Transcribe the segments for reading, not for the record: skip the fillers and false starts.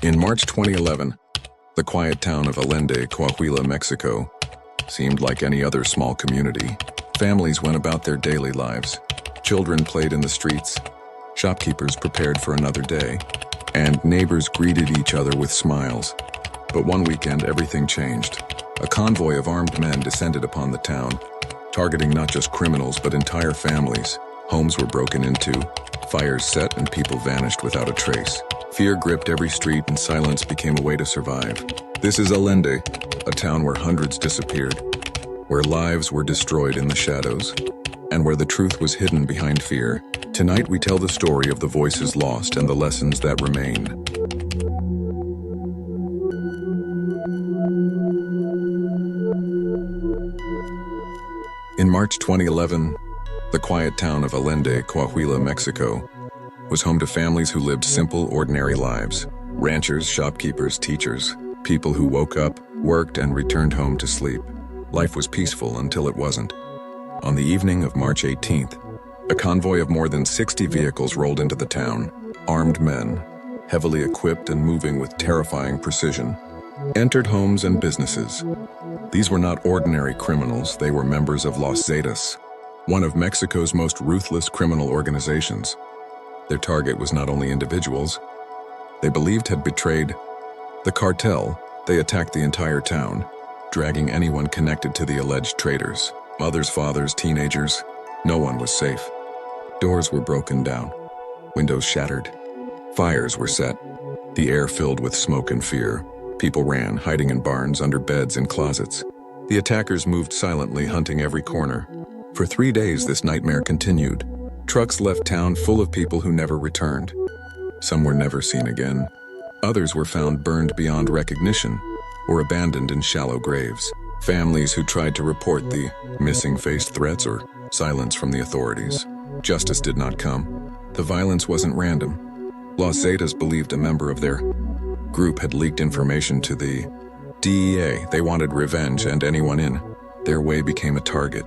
In March 2011, the quiet town of Allende, Coahuila, Mexico, seemed like any other small community. Families went about their daily lives. Children played in the streets. Shopkeepers prepared for another day. And neighbors greeted each other with smiles. But one weekend, everything changed. A convoy of armed men descended upon the town, targeting not just criminals but entire families. Homes were broken into, fires set, and people vanished without a trace. Fear gripped every street and silence became a way to survive. This is Allende, a town where hundreds disappeared, where lives were destroyed in the shadows, and where the truth was hidden behind fear. Tonight we tell the story of the voices lost and the lessons that remain. In March 2011, the quiet town of Allende, Coahuila, Mexico, was home to families who lived simple, ordinary lives. Ranchers, shopkeepers, teachers, people who woke up, worked, and returned home to sleep. Life was peaceful until it wasn't. On the evening of March 18th, a convoy of more than 60 vehicles rolled into the town. Armed men, heavily equipped and moving with terrifying precision, entered homes and businesses. These were not ordinary criminals, they were members of Los Zetas, one of Mexico's most ruthless criminal organizations. Their target was not only individuals they believed had betrayed the cartel. They attacked the entire town, dragging anyone connected to the alleged traitors. Mothers, fathers, teenagers, no one was safe. Doors were broken down, windows shattered, fires were set, the air filled with smoke and fear. People ran, hiding in barns, under beds, and closets. The attackers moved silently, hunting every corner. For 3 days, this nightmare continued. Trucks left town full of people who never returned. Some were never seen again. Others were found burned beyond recognition or abandoned in shallow graves. Families who tried to report the missing faced threats or silence from the authorities. Justice did not come. The violence wasn't random. Los Zetas believed a member of their group had leaked information to the DEA. They wanted revenge, and anyone in their way became a target.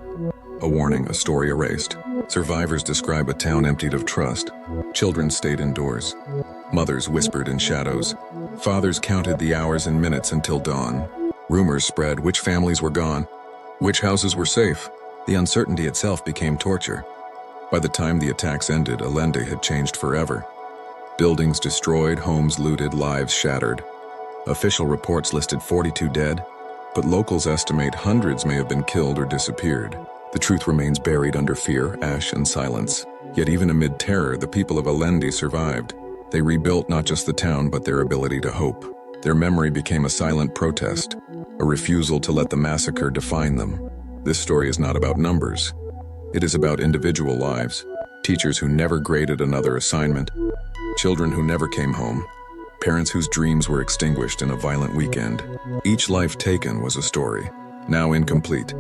A warning, a story erased. Survivors describe a town emptied of trust. Children stayed indoors. Mothers whispered in shadows. Fathers counted the hours and minutes until dawn. Rumors spread which families were gone, which houses were safe. The uncertainty itself became torture. By the time the attacks ended, Allende had changed forever. Buildings destroyed, homes looted, lives shattered. Official reports listed 42 dead, but locals estimate hundreds may have been killed or disappeared. The truth remains buried under fear, ash, and silence. Yet even amid terror, the people of Allende survived. They rebuilt not just the town, but their ability to hope. Their memory became a silent protest, a refusal to let the massacre define them. This story is not about numbers. It is about individual lives. Teachers who never graded another assignment, children who never came home, parents whose dreams were extinguished in a violent weekend. Each life taken was a story, now incomplete,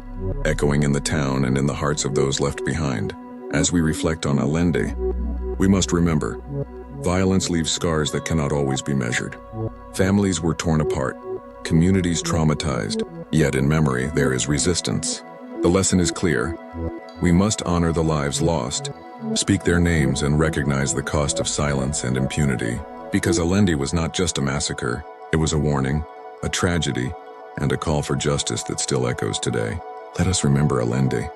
echoing in the town and in the hearts of those left behind. As we reflect on Allende, we must remember, violence leaves scars that cannot always be measured. Families were torn apart, communities traumatized, yet in memory there is resistance. The lesson is clear. We must honor the lives lost, speak their names, and recognize the cost of silence and impunity. Because Allende was not just a massacre, it was a warning, a tragedy, and a call for justice that still echoes today. Let us remember Allende,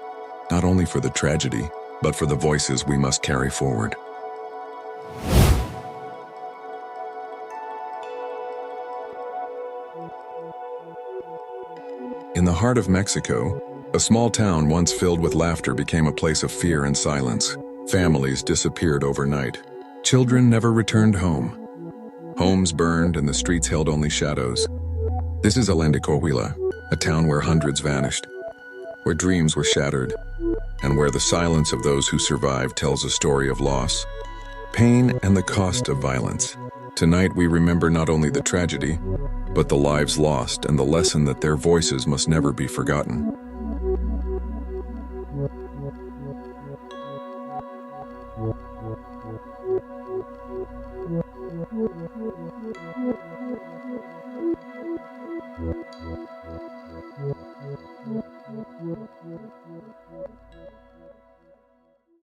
not only for the tragedy, but for the voices we must carry forward. In the heart of Mexico, a small town once filled with laughter became a place of fear and silence. Families disappeared overnight. Children never returned home. Homes burned and the streets held only shadows. This is Allende, Coahuila, a town where hundreds vanished, where dreams were shattered, and where the silence of those who survived tells a story of loss, pain, and the cost of violence. Tonight we remember not only the tragedy, but the lives lost and the lesson that their voices must never be forgotten. Thank you.